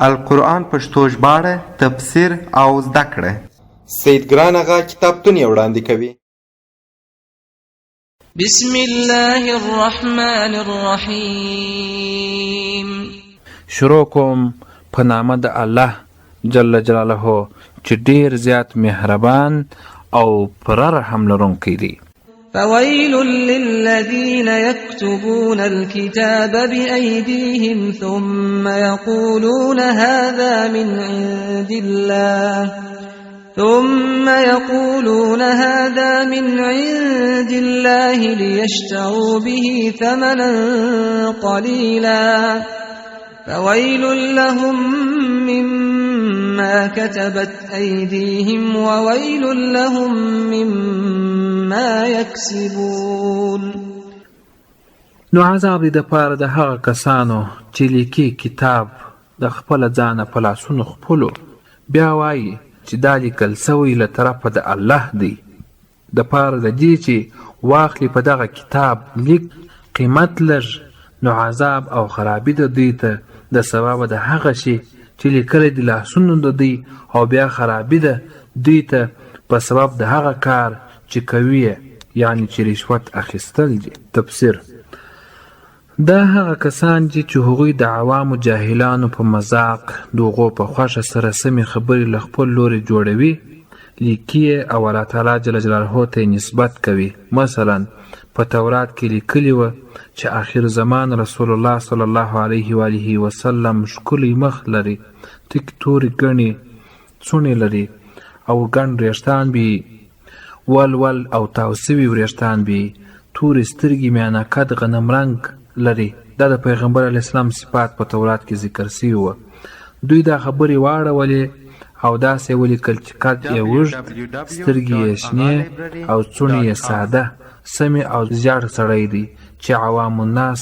القرآن پښتو ژباړه، تفسیر او زده کړه. سید ګران آغا کتابتون یې وړاندې کوي. بسم الله الرحمن الرحیم. شروع کوم په نامه د الله جل جلاله چې ډیر زیات مهربان او پر رحم لرونکی دی. فويل للذين يكتبون الكتاب بأيديهم ثم يقولون هذا من عند الله ليشتروا به ثمنا قليلا فويل لهم مما كتبت أيديهم وويل لهم مما يكسبون. نو عذاب دی د پاره د هغه کسانو چې لیکي کتاب د خپل ځانه په لاسونو خپلو، بیا وایي چې دا لیکل سوی له طرفه د الله دی، د پاره د دې چې واخلي په دغه کتاب لیک قیمت لږ، نو عذاب او خرابي د دوی ته د سبب د هغه شي چې لیکلی د لاسونو د دوی، او بیا خرابي ده دوی ته په سبب د هغه کار چې کوي، یعنی چې رشوت اخیستل دي. تفسیر: دا هغه کسان دي چې هغوی د عوامو جاهلانو په مذاق د هغو په خوښه سره سمې خبرې له خپل لوري جوړوي، لیکي او الله تعالی جل جلاله ته نسبت کوي. مثلا په تورات کې لیکلي وه چې آخر زمان رسول الله صلی الله علیه و آله وسلم ښکلی مخ لري، تک تورې ګڼې څوڼې لري او ګڼ وریښتان بي، ول او تاو سوي وریښتان بي، تورې سترګې میانه قد غنم رنګ لري. دا د پیغمبر علیه السلام صفات په تورات کې ذکر سوي وه. دوی دا خبرې واړولې او داسې ولیکل چې قد یې اوږد، سترګې یې شنې او څوڼې یې ساده، سمې او زیړ سړی دی، چې عوام الناس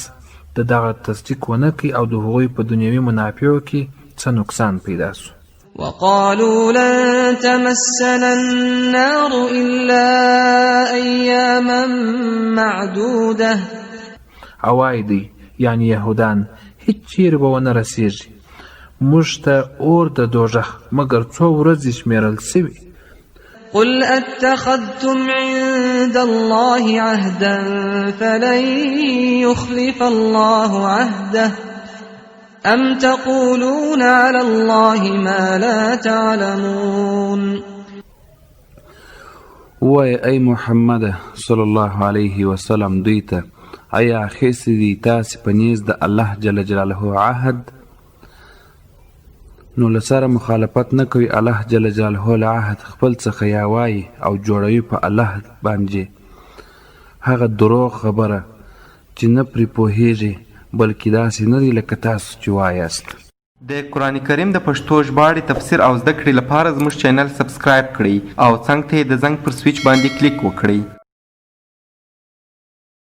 د دغه تصدیق ونه کړي او د هغوی په دنیوي منافعو کې څه نقصان پیدا سو. وقالوا لن تمسنا النار إلا أياما معدودة. اوای دی یعنی یهودان هیڅ چیرې به ونه رسیږي موږ ته اور د دوژخ مګر څو ورځې شمیرل سوي. قل اتخذتم عند الله عهدا فلن يخلف الله عهده أم تقولون على الله ما لا تعلمون. وای ای محمد صلی الله علیه وسلم دوی ته آیا اخیستی دی تاسې په نیز د الله جل جلاله عهد، نو لسره مخالفت نه کوي الله جل جلاله له عهد خپل څخه یا وایي او جوړوي په الله باندې هغه دروغ خبره چې نه پرې پوهیږي، بلکې داسې نه دی لکه تاسو چې وایاست. د قرآن کریم د پښتو ژباړې، تفسیر او زده کړې لپاره زموږ چینل سبسکرایب کړئ او څنګ ته یې د زنګ پر سویچ باندې کلیک وکړئ.